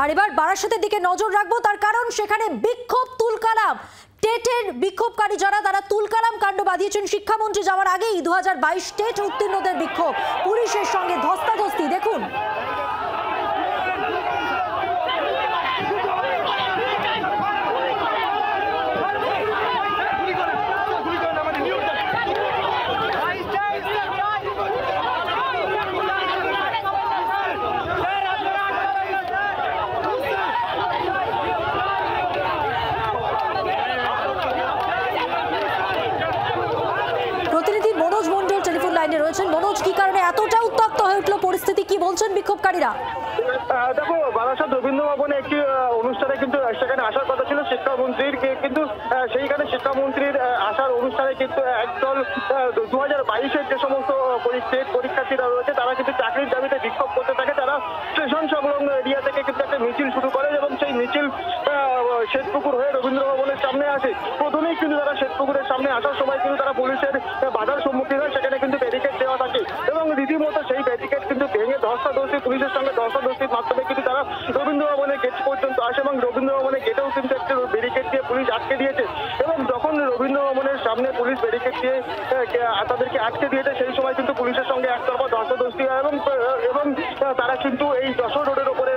আর এবার বারাসাতের দিকে নজর রাখবো, তার কারণ সেখানে বিক্ষোভ তুলকালাম। টেটের বিক্ষোভকারী যারা, তারা তুলকালাম কাণ্ড বাঁধিয়েছেন। শিক্ষামন্ত্রী যাওয়ার আগেই 2022 টেট উত্তীর্ণদের বিক্ষোভ, পুলিশের সঙ্গে ধস্তাধস্তি। দেখুন রয়েছেন মনোজ, কি কারণে এতটা উত্তপ্ত হয়ে উঠলো পরিস্থিতি, কি বলছেন বিক্ষোভকারীরা? দেখো, বারাসাত রবীন্দ্র ভবনে একটি অনুষ্ঠানে কিন্তু সেখানে আসার কথা ছিল শিক্ষামন্ত্রীর, কিন্তু সেইখানে শিক্ষামন্ত্রীর আসার অনুষ্ঠানে কিন্তু একদল 2022-এর যে সমস্ত পরীক্ষার্থীরা রয়েছে তারা কিন্তু চাকরির দাবিতে বিক্ষোভ করতে থাকে। তারা স্টেশন সংলগ্ন এরিয়া থেকে কিন্তু একটা মিছিল শুরু করে এবং সেই মিছিল শ্বেতপুকুর হয়ে রবীন্দ্র ভবনের সামনে আসে। প্রথমেই কিন্তু তারা শ্বেতপুকুরের সামনে আসার সময় কিন্তু তারা পুলিশের বাধার সম্মুখীন হয়। সেখানে কিন্তু ব্যারিকেড দেওয়া থাকে এবং রীতিমতো সেই ব্যারিকেড কিন্তু ভেঙে ধস্তাধস্তি, পুলিশের সঙ্গে ধস্তাধস্তির মাধ্যমে কিন্তু তারা রবীন্দ্র ভবনের গেট পর্যন্ত আসে এবং রবীন্দ্র ভবনের গেটেও কিন্তু একটি ব্যারিকেড দিয়ে পুলিশ আটকে দিয়েছে। এবং যখন রবীন্দ্র ভবনের সামনে পুলিশ ব্যারিকেড দিয়ে তাদেরকে আটকে দিয়েছে, সেই সময় কিন্তু পুলিশের সঙ্গে একতরফা ধস্তাধস্তি হয় এবং তারা কিন্তু এই যশোর রোডের ওপরে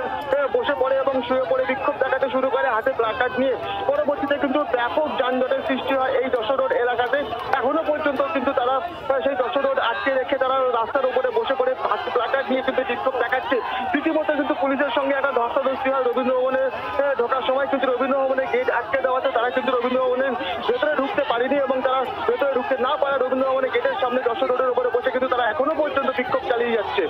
বসে পড়ে এবং শুয়ে পড়ে বিক্ষোভ দেখাতে শুরু করে হাতে প্লাকার্ড নিয়ে। পরবর্তীতে কিন্তু ব্যাপক যানজটের সৃষ্টি হয় এই যশোর রোড এলাকাতে। এখনো পর্যন্ত কিন্তু তারা সেই যশোর রোড আটকে রেখে তারা রাস্তার উপরে বসে পড়ে হাতে প্লাকার্ড নিয়ে কিন্তু বিক্ষোভ দেখাচ্ছে। রীতিমতো কিন্তু পুলিশের সঙ্গে একটা ধস্তাধস্তি হয় রবীন্দ্র ভবনে ঢোকার সময়। কিন্তু রবীন্দ্র ভবনের গেট আটকে দেওয়াতে তারা কিন্তু রবীন্দ্র ভবনের ভেতরে ঢুকতে পারেনি এবং তারা ভেতরে ঢুকতে না পারা রবীন্দ্র ভবনের গেটের সামনে যশোর রোডের উপরে বসে কিন্তু তারা এখনো পর্যন্ত বিক্ষোভ চালিয়ে যাচ্ছে।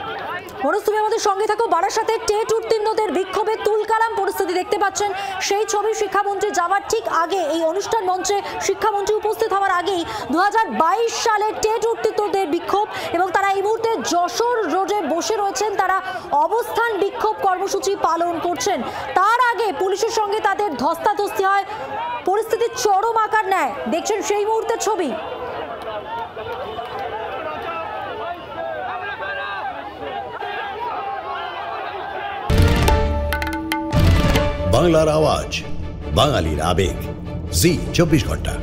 মনোজ, তুমি আমাদের সঙ্গে থাকো। বারাসাতে টেট উত্তীর্ণদের বিক্ষোভে তুলকালাম পরিস্থিতি দেখতে পাচ্ছেন। সেই ছবি শিক্ষামন্ত্রী যাওয়ার ঠিক আগে, এই অনুষ্ঠান মঞ্চে শিক্ষামন্ত্রী উপস্থিত হওয়ার আগেই 2022 সালে টেট উত্তীর্ণদের বিক্ষোভ এবং তারা এই মুহূর্তে যশোর রোডে বসে রয়েছেন। তারা অবস্থান বিক্ষোভ কর্মসূচি পালন করছেন। তার আগে পুলিশের সঙ্গে তাদের ধস্তাধস্তি হয়, পরিস্থিতি চরম আকার নেয়। দেখছেন সেই মুহূর্তের ছবি। বাংলার আওয়াজ, বাঙালির আবেগ, জি 24 ঘন্টা।